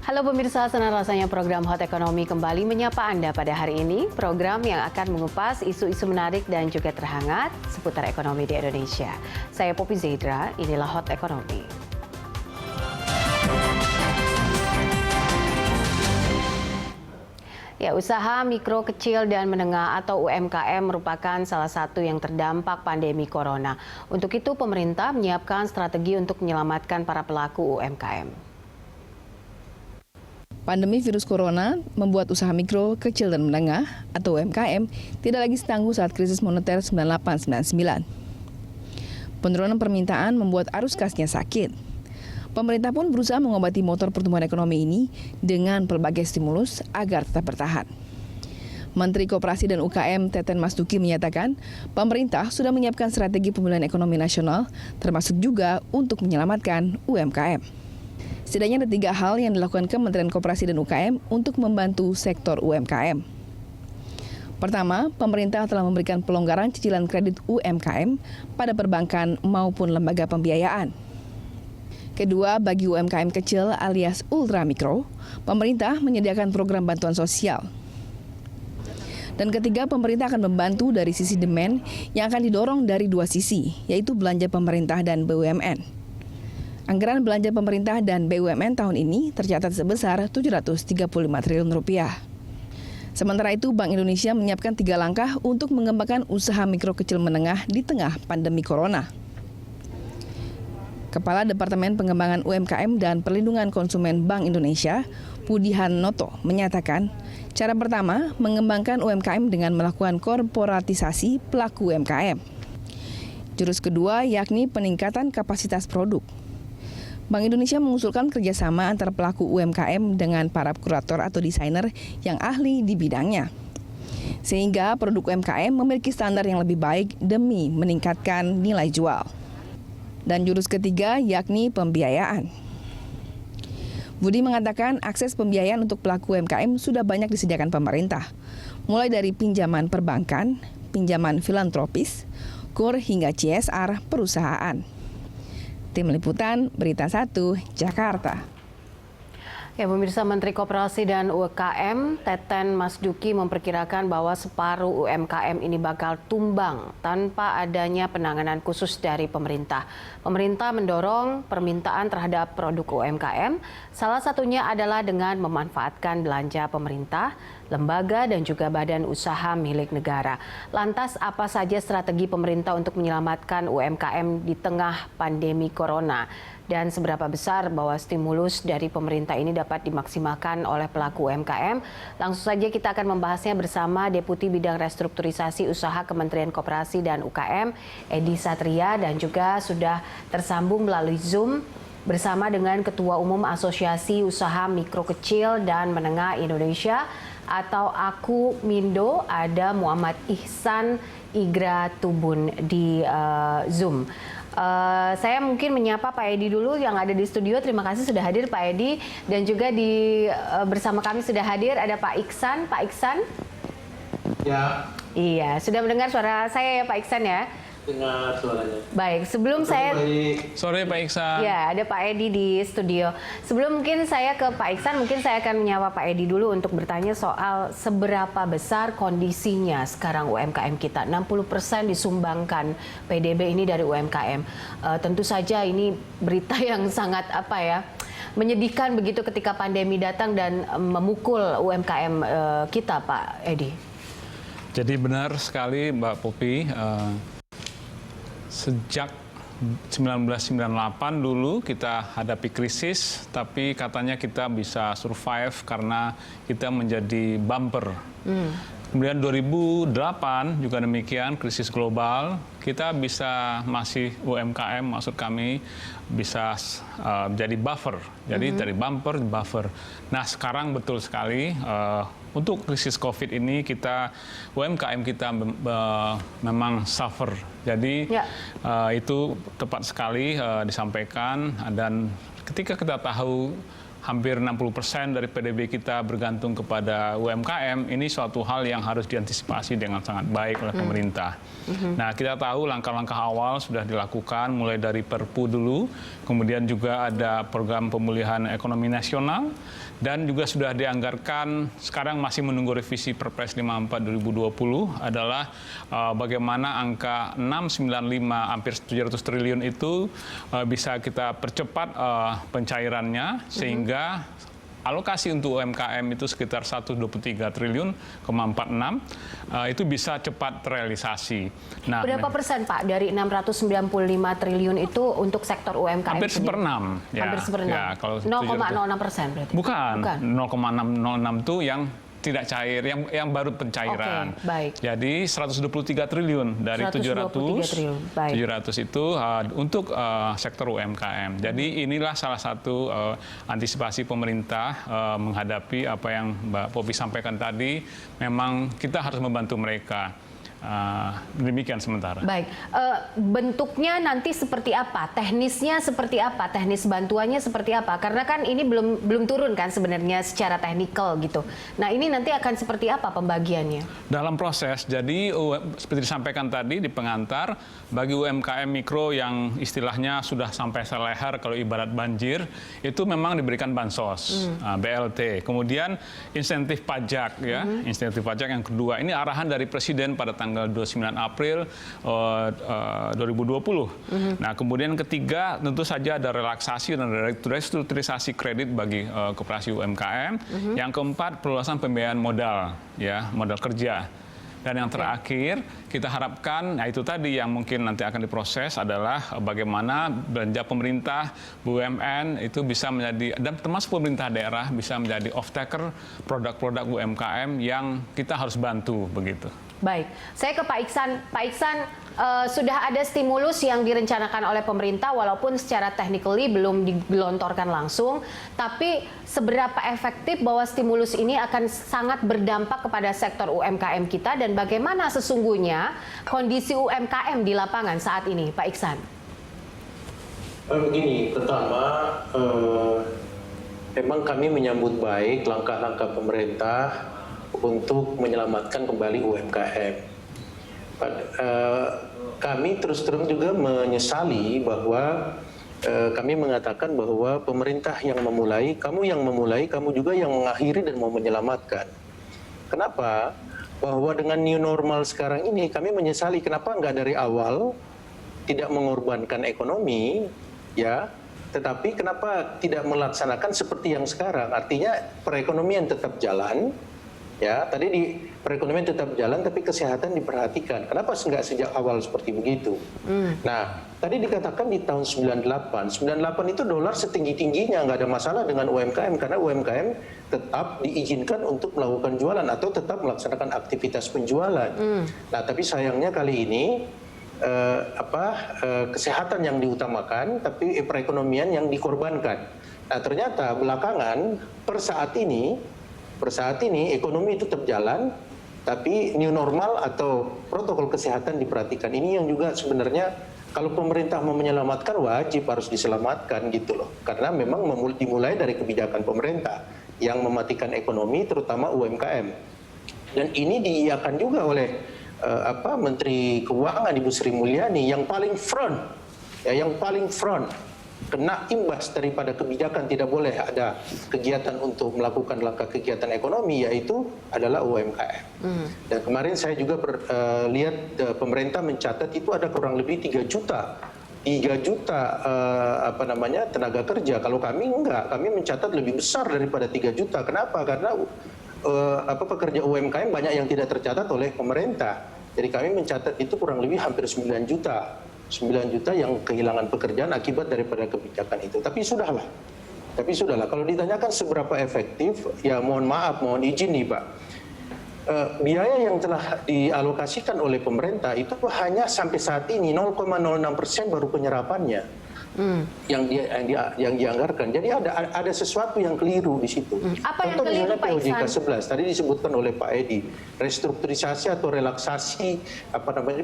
Halo pemirsa, senang rasanya program Hot Ekonomi kembali menyapa Anda pada hari ini. Program yang akan mengupas isu-isu menarik dan juga terhangat seputar ekonomi di Indonesia. Saya Poppy Zaidra, inilah Hot Ekonomi. Ya, usaha mikro, kecil, dan menengah atau UMKM merupakan salah satu yang terdampak pandemi corona. Untuk itu, pemerintah menyiapkan strategi untuk menyelamatkan para pelaku UMKM. Pandemi virus corona membuat usaha mikro, kecil, dan menengah atau UMKM tidak lagi setangguh saat krisis moneter 98-99. Penurunan permintaan membuat arus kasnya sakit. Pemerintah pun berusaha mengobati motor pertumbuhan ekonomi ini dengan berbagai stimulus agar tetap bertahan. Menteri Koperasi dan UKM Teten Mas Duki menyatakan pemerintah sudah menyiapkan strategi pemulihan ekonomi nasional termasuk juga untuk menyelamatkan UMKM. Setidaknya ada 3 hal yang dilakukan Kementerian Koperasi dan UKM untuk membantu sektor UMKM. Pertama, pemerintah telah memberikan pelonggaran cicilan kredit UMKM pada perbankan maupun lembaga pembiayaan. Kedua, bagi UMKM kecil alias ultra mikro, pemerintah menyediakan program bantuan sosial. Dan ketiga, pemerintah akan membantu dari sisi demand yang akan didorong dari 2 sisi, yaitu belanja pemerintah dan BUMN. Anggaran belanja pemerintah dan BUMN tahun ini tercatat sebesar 735 triliun rupiah. Sementara itu, Bank Indonesia menyiapkan 3 langkah untuk mengembangkan usaha mikro kecil menengah di tengah pandemi corona. Kepala Departemen Pengembangan UMKM dan Perlindungan Konsumen Bank Indonesia, Pudihan Noto, menyatakan cara pertama mengembangkan UMKM dengan melakukan korporatisasi pelaku UMKM. Jurus kedua yakni peningkatan kapasitas produk. Bank Indonesia mengusulkan kerjasama antara pelaku UMKM dengan para kurator atau desainer yang ahli di bidangnya. Sehingga produk UMKM memiliki standar yang lebih baik demi meningkatkan nilai jual. Dan jurus ketiga yakni pembiayaan. Budi mengatakan akses pembiayaan untuk pelaku UMKM sudah banyak disediakan pemerintah, mulai dari pinjaman perbankan, pinjaman filantropis, KUR hingga CSR perusahaan. Tim Liputan, Berita 1, Jakarta. Ya, pemirsa, Menteri Koperasi dan UKM Teten Mas Duki memperkirakan bahwa separuh UMKM ini bakal tumbang tanpa adanya penanganan khusus dari pemerintah. Pemerintah mendorong permintaan terhadap produk UMKM, salah satunya adalah dengan memanfaatkan belanja pemerintah, lembaga dan juga badan usaha milik negara. Lantas apa saja strategi pemerintah untuk menyelamatkan UMKM di tengah pandemi corona? Dan seberapa besar bahwa stimulus dari pemerintah ini dapat dimaksimalkan oleh pelaku UMKM? Langsung saja kita akan membahasnya bersama Deputi Bidang Restrukturisasi Usaha Kementerian Koperasi dan UKM, Edi Satria, dan juga sudah tersambung melalui Zoom bersama dengan Ketua Umum Asosiasi Usaha Mikro Kecil dan Menengah Indonesia atau AKUMINDO, ada Muhammad Ihsan Igra Tubun di Zoom. Saya mungkin menyapa Pak Edi dulu yang ada di studio. Terima kasih sudah hadir Pak Edi, dan juga bersama kami sudah hadir ada Pak Iksan. Pak Iksan? Ya. Iya, sudah mendengar suara saya ya Pak Iksan ya? Dengar suaranya. Baik, sebelum saya... Sore Pak Iksan. Ya, ada Pak Edi di studio. Sebelum mungkin saya ke Pak Iksan, mungkin saya akan menyapa Pak Edi dulu untuk bertanya soal seberapa besar kondisinya sekarang UMKM kita. 60% disumbangkan PDB ini dari UMKM. Tentu saja ini berita yang sangat menyedihkan begitu ketika pandemi datang dan memukul UMKM kita, Pak Edi. Jadi benar sekali Mbak Poppy. Sejak 1998 dulu kita hadapi krisis, tapi katanya kita bisa survive karena kita menjadi bumper. Kemudian 2008 juga demikian, krisis global, kita bisa masih UMKM, maksud kami bisa jadi buffer. Jadi dari bumper ke buffer. Nah sekarang betul sekali untuk krisis COVID ini UMKM kita memang suffer. Jadi itu tepat sekali disampaikan, dan ketika kita tahu hampir 60% dari PDB kita bergantung kepada UMKM, ini suatu hal yang harus diantisipasi dengan sangat baik oleh pemerintah. Nah, kita tahu langkah-langkah awal sudah dilakukan, mulai dari Perpu dulu, kemudian juga ada program pemulihan ekonomi nasional, dan juga sudah dianggarkan, sekarang masih menunggu revisi Perpres 54 2020, adalah bagaimana angka 695 hampir 700 triliun itu bisa kita percepat pencairannya, sehingga alokasi untuk UMKM itu sekitar 123 triliun, 46, itu bisa cepat terrealisasi. Nah, berapa persen Pak dari 695 triliun itu untuk sektor UMKM? Hampir seperenam. Hampir seperenam. Ya, kalau 0,06% berarti? Bukan. 0,606 itu yang tidak cair, yang baru pencairan. Oke, baik. Jadi 123 triliun dari 700 triliun. Baik. 700 itu untuk sektor UMKM. Jadi inilah salah satu antisipasi pemerintah menghadapi apa yang Mbak Popi sampaikan tadi. Memang kita harus membantu mereka. Demikian sementara. Baik, bentuknya nanti seperti apa? Teknisnya seperti apa? Teknis bantuannya seperti apa? Karena kan ini belum turun kan sebenarnya secara teknikal gitu. Nah, ini nanti akan seperti apa pembagiannya? Dalam proses, jadi seperti disampaikan tadi di pengantar, bagi UMKM mikro yang istilahnya sudah sampai seleher kalau ibarat banjir, itu memang diberikan bansos, BLT. Kemudian insentif pajak, ya, insentif pajak yang kedua. Ini arahan dari Presiden pada tanggal 29 April 2020. Nah, kemudian ketiga tentu saja ada relaksasi dan restrukturisasi kredit bagi koperasi UMKM. Yang keempat, perluasan pembiayaan modal, ya, modal kerja. Dan yang terakhir, kita harapkan, nah itu tadi yang mungkin nanti akan diproses adalah bagaimana belanja pemerintah, BUMN itu bisa menjadi, dan termasuk pemerintah daerah bisa menjadi off-taker produk-produk UMKM yang kita harus bantu begitu. Baik, saya ke Pak Iksan. Pak Iksan, sudah ada stimulus yang direncanakan oleh pemerintah walaupun secara technically belum digelontorkan langsung, tapi seberapa efektif bahwa stimulus ini akan sangat berdampak kepada sektor UMKM kita dan bagaimana sesungguhnya kondisi UMKM di lapangan saat ini, Pak Iksan? Begini, pertama, memang kami menyambut baik langkah-langkah pemerintah untuk menyelamatkan kembali UMKM. Kami terus terang juga menyesali bahwa kami mengatakan bahwa pemerintah yang memulai, kamu juga yang mengakhiri dan mau menyelamatkan. Kenapa? Bahwa dengan new normal sekarang ini kami menyesali kenapa nggak dari awal tidak mengorbankan ekonomi, ya, tetapi kenapa tidak melaksanakan seperti yang sekarang. Artinya perekonomian tetap jalan. Ya, tadi di perekonomian tetap jalan, tapi kesehatan diperhatikan. Kenapa nggak sejak awal seperti begitu? Nah, tadi dikatakan di tahun 98 itu dolar setinggi-tingginya, nggak ada masalah dengan UMKM, karena UMKM tetap diizinkan untuk melakukan jualan atau tetap melaksanakan aktivitas penjualan. Nah, tapi sayangnya kali ini kesehatan yang diutamakan, tapi perekonomian yang dikorbankan. Nah, ternyata belakangan per saat ini ekonomi tetap jalan, tapi new normal atau protokol kesehatan diperhatikan. Ini yang juga sebenarnya kalau pemerintah mau menyelamatkan wajib harus diselamatkan gitu loh. Karena memang dimulai dari kebijakan pemerintah yang mematikan ekonomi terutama UMKM. Dan ini diiyakan juga oleh Menteri Keuangan Ibu Sri Mulyani yang paling front kena imbas daripada kebijakan tidak boleh ada kegiatan untuk melakukan langkah kegiatan ekonomi, yaitu adalah UMKM. Dan kemarin saya juga lihat pemerintah mencatat itu ada kurang lebih 3 juta tenaga kerja. Kalau kami enggak, kami mencatat lebih besar daripada 3 juta. Kenapa? Karena pekerja UMKM banyak yang tidak tercatat oleh pemerintah. Jadi kami mencatat itu kurang lebih hampir 9 juta yang kehilangan pekerjaan akibat daripada kebijakan itu. Tapi sudahlah. Kalau ditanyakan seberapa efektif, ya mohon izin nih Pak. Biaya yang telah dialokasikan oleh pemerintah itu hanya sampai saat ini 0,06% baru penyerapannya. Yang dianggarkan. Jadi ada sesuatu yang keliru di situ. Apa yang keliru, Pak POJK Iksan? 11 tadi disebutkan oleh Pak Edi, restrukturisasi atau relaksasi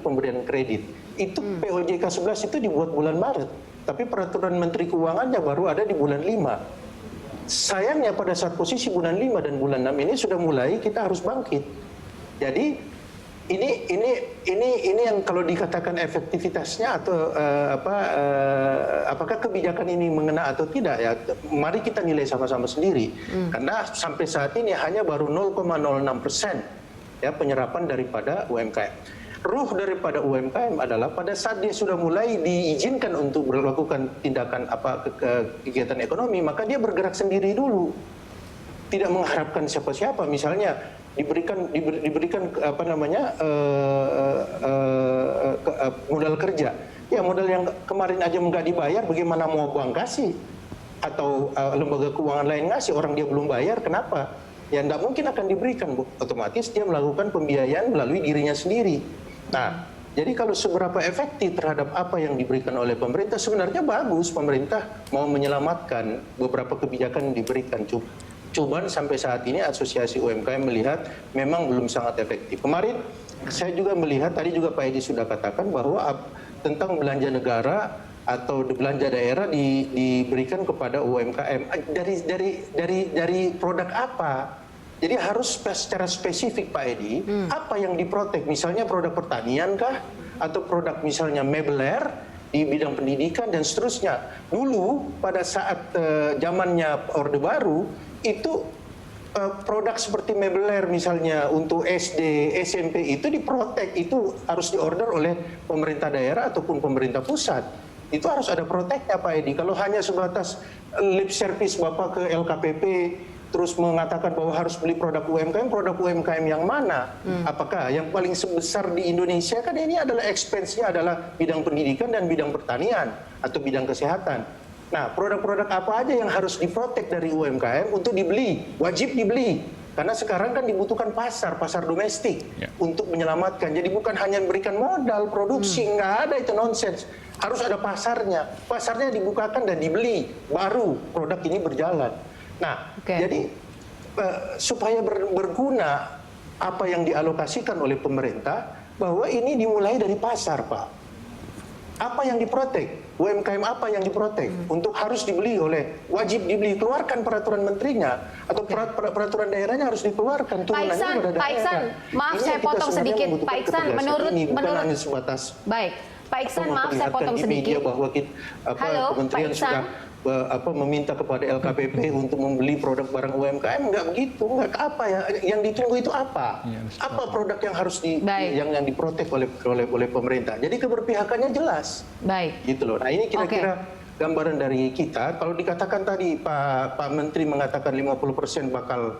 pemberian kredit. Itu POJK 11 itu dibuat bulan Maret, tapi peraturan Menteri Keuangannya baru ada di bulan 5. sayangnya pada saat posisi bulan 5 dan bulan 6 ini sudah mulai kita harus bangkit. Jadi ini yang kalau dikatakan efektivitasnya atau apakah kebijakan ini mengena atau tidak ya, mari kita nilai sama-sama sendiri. Karena sampai saat ini hanya baru 0,06% ya penyerapan daripada UMKM. Ruh daripada UMKM adalah pada saat dia sudah mulai diizinkan untuk melakukan tindakan kegiatan ekonomi, maka dia bergerak sendiri dulu, tidak mengharapkan siapa-siapa. Misalnya diberikan modal kerja, ya modal yang kemarin aja nggak dibayar, bagaimana mau bank kasih atau lembaga keuangan lain ngasih, orang dia belum bayar, kenapa? Ya nggak mungkin akan diberikan, otomatis dia melakukan pembiayaan melalui dirinya sendiri. Nah, jadi kalau seberapa efektif terhadap apa yang diberikan oleh pemerintah, sebenarnya bagus pemerintah mau menyelamatkan beberapa kebijakan yang diberikan. Cuman sampai saat ini Asosiasi UMKM melihat memang belum sangat efektif. Kemarin saya juga melihat, tadi juga Pak Edi sudah katakan bahwa tentang belanja negara atau belanja daerah diberikan kepada UMKM. Dari produk apa? Jadi harus secara spesifik Pak Edi, apa yang diprotek, misalnya produk pertanian kah, atau produk misalnya mebeler di bidang pendidikan dan seterusnya. Dulu pada saat zamannya Orde Baru, itu produk seperti mebeler misalnya untuk SD, SMP itu diprotek, itu harus diorder oleh pemerintah daerah ataupun pemerintah pusat. Itu harus ada proteknya Pak Edi. Kalau hanya sebatas lip service Bapak ke LKPP, terus mengatakan bahwa harus beli produk UMKM yang mana? Apakah yang paling sebesar di Indonesia kan ini adalah expense-nya adalah bidang pendidikan dan bidang pertanian atau bidang kesehatan. Nah, produk-produk apa aja yang harus diprotek dari UMKM untuk dibeli, wajib dibeli. Karena sekarang kan dibutuhkan pasar domestik untuk menyelamatkan. Jadi bukan hanya memberikan modal produksi, nggak ada itu nonsens. Harus ada pasarnya. Pasarnya dibukakan dan dibeli, baru produk ini berjalan. Nah, jadi supaya berguna apa yang dialokasikan oleh pemerintah, bahwa ini dimulai dari pasar, Pak. Apa yang diprotek? UMKM apa yang diprotek? Untuk harus dibeli wajib dibeli, keluarkan peraturan menterinya atau peraturan daerahnya harus dikeluarkan. Pak Iksan, maaf saya potong sedikit. Pak Iksan, menurut hanya sebatas. Baik, Pak Iksan, maaf saya potong sedikit. Bahwa Halo, kementerian Pak Iksan. sudah meminta kepada LKPP untuk membeli produk barang UMKM, nggak begitu, nggak apa ya, yang ditunggu itu apa? Apa produk yang harus yang diprotek oleh pemerintah? Jadi keberpihakannya jelas. Baik. Gitu loh. Nah ini kira-kira gambaran dari kita. Kalau dikatakan tadi Pak Menteri mengatakan 50% bakal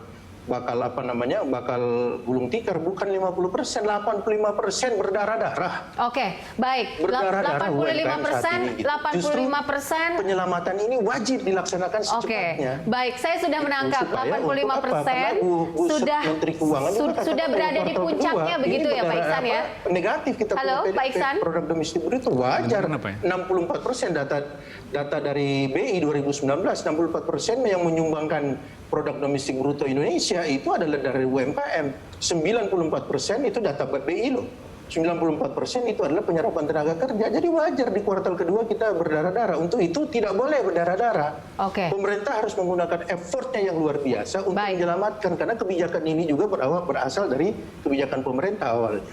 gulung tikar, bukan 50%, 85% berdarah-darah. Oke, baik. Berdarah-darah 85%, 85%. Penyelamatan ini wajib dilaksanakan secepatnya. Baik, saya sudah menangkap 85% sudah berada di puncaknya begitu ya Pak Iksan ya. Negatif kita. Halo Pak Iksan. Produk domestik bruto wajar. 64% data dari BI 2019, 64% yang menyumbangkan produk domestik bruto Indonesia itu adalah dari UMKM. 94% itu data BI loh. 94% itu adalah penyerapan tenaga kerja. Jadi wajar di kuartal kedua kita berdarah-darah. Untuk itu tidak boleh berdarah-darah. Pemerintah harus menggunakan effortnya yang luar biasa untuk menyelamatkan. Karena kebijakan ini juga berasal dari kebijakan pemerintah awalnya.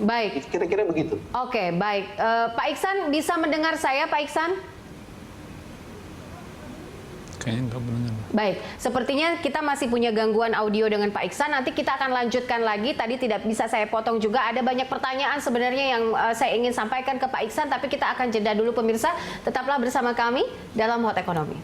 Baik. Kira-kira begitu. Oke, baik. Pak Iksan bisa mendengar saya, Pak Iksan? Kayaknya nggak mendengar. Baik, sepertinya kita masih punya gangguan audio dengan Pak Iksan. Nanti kita akan lanjutkan lagi. Tadi tidak bisa saya potong juga. Ada banyak pertanyaan sebenarnya yang saya ingin sampaikan ke Pak Iksan. Tapi kita akan jeda dulu pemirsa. Tetaplah bersama kami dalam Hot Ekonomi.